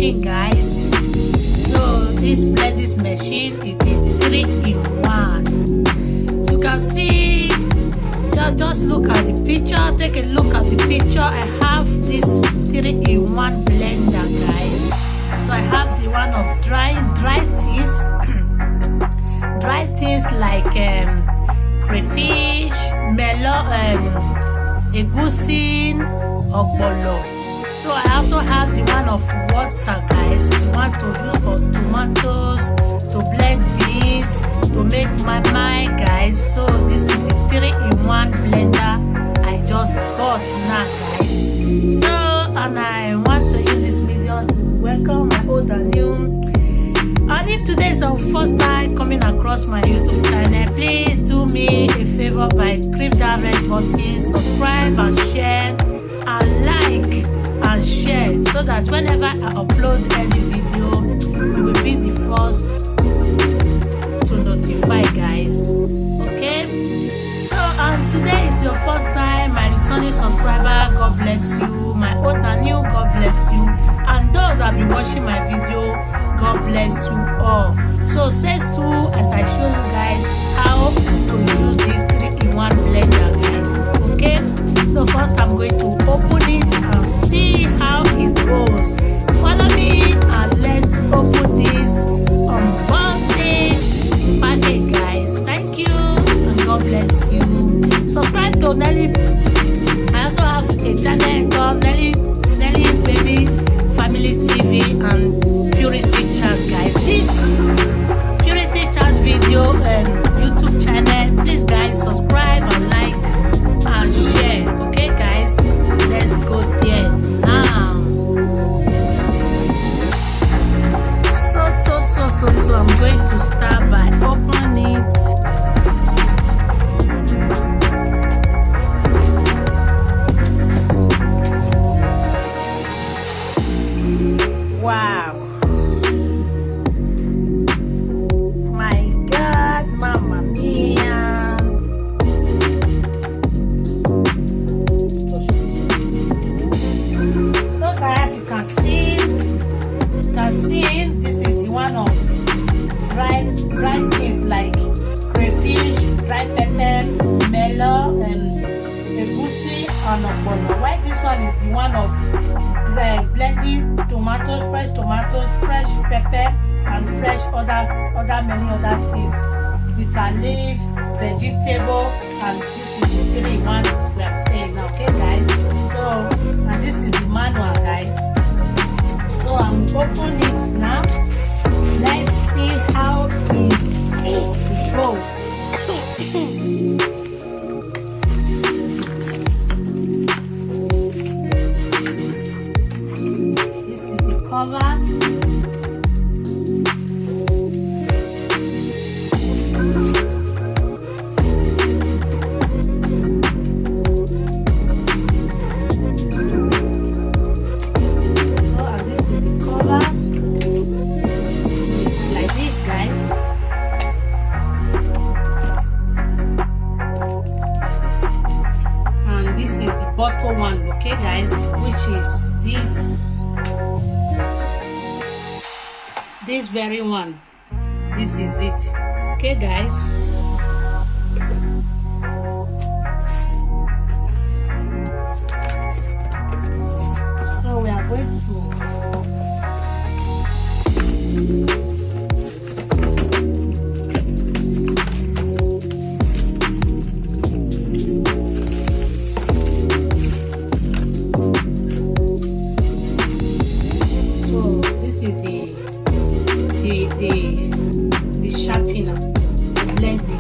machine, guys. So this blending machine, it is 3-in-1. So you can see, just look at the picture. Take a look at the picture. I have this 3-in-1 blender, guys. So I have the one of dry things dry things like crayfish, melon, egusi, ogbono. So I also have the one of water, guys, the one to use for tomatoes, to blend beans, to make my guys. So this is the 3-in-1 blender I just got now, guys. So, and I want to use this video to welcome my old and new. And if today is your first time coming across my YouTube channel, please do me a favor by click that red button, subscribe and share and like and share, so that whenever I upload any video, you will be the first to notify, guys. Okay, so today is your first time, my returning subscriber, God bless you. My old and new, God bless you. And those that have been watching my video, God bless you all. So says to, as I show you guys how to use this 3-in-1 blender, guys. Okay, so first I'm going to open it and see how it goes. Follow me and let's open this unboxing package, guys. Thank you and God bless you. Subscribe to Nelly. I also have a channel called Nelly Baby Family TV and Purity Chats, guys. This Purity Chats video YouTube channel, please guys subscribe and like and share. Okay, guys, let's go there now. So I'm going to start by opening it. Wow. My God, Mamma Mia. So guys, you can see this is the one of dry things like crayfish, dry pepper, melon, egusi and ogbono. While this one is the one of blending tomatoes, fresh pepper and fresh many other things, bitter leaf, vegetable, and this is the 3-in-1 we are saying now. Okay, guys, so and this is the manual, guys. So I'm opening it now. Let's see how it goes. This is the cover. Bottle one, okay guys, which is this very one. This is it. Okay guys, so we are going to the sharpener, blend it.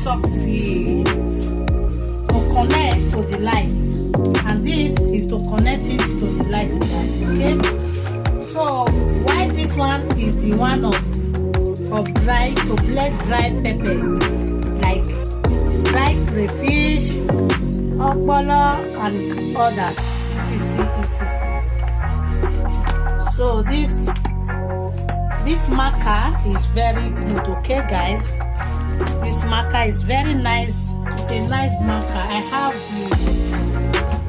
suck to connect to the light, and this is to connect it to the light, guys. Okay, so why this one is the one of dry, to blend dry pepper, like dry crayfish, okpolo, and others, etc. So this marker is very good. Okay, guys, this marker is very nice. It's a nice marker. I have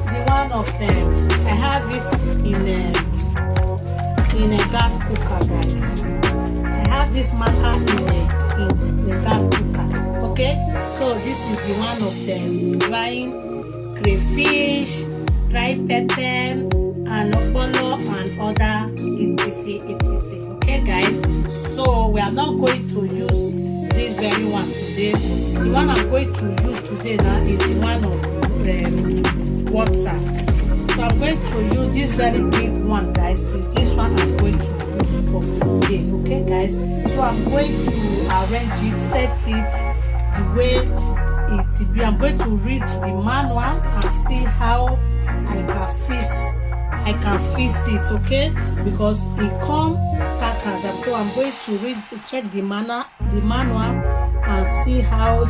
the one of them. I have it in a gas cooker, guys. I have this marker in the gas cooker. Okay, so this is the one of them, drying crayfish, dry pepper, and okpolo, and other etc. Okay, guys, so we are not going to use this very one today. The one I'm going to use today now is the one of water. So I'm going to use this very big one, guys. Is this one I'm going to use for today. Okay, guys, so I'm going to arrange it, set it the way it be. I'm going to read the manual and see how I can fix it, okay, because it comes scattered. So I'm going to check the manual and see how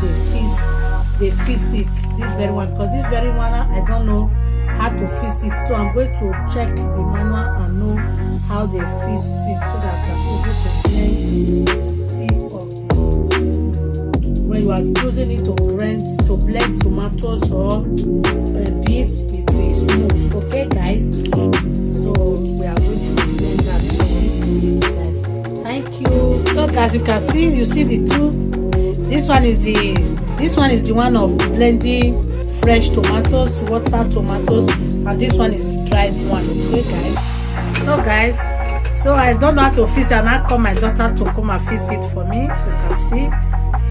they fix it, this very one, because this very one I don't know how to fix it. So I'm going to check the manual and know how they fix it, so that I'm able to blend the tip of when you are using it to blend tomatoes or beans, it will smooth. Okay, guys, so we are going to blend that. So this is it, guys. Thank you. So guys, you see the two. This one is the one of blending fresh tomatoes, water tomatoes, and this one is the dried one. Okay, guys, so I don't know how to fix it, and I call my daughter to come and fix it for me. So you can see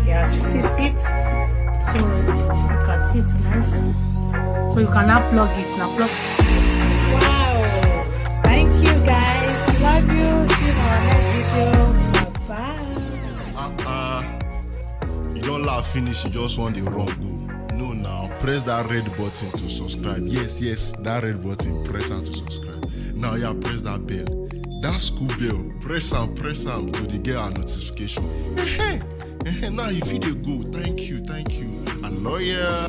she has fixed it. So look at it, guys. So you can now plug it. Wow, thank you, guys. Love you. See you in our next video. Bye. You don't laugh finish, you just want the wrong go. No, now press that red button to subscribe. Yes, that red button, press on to subscribe. Now press that bell, that school bell, press on to get our notification. Now if you go, thank you, and lawyer.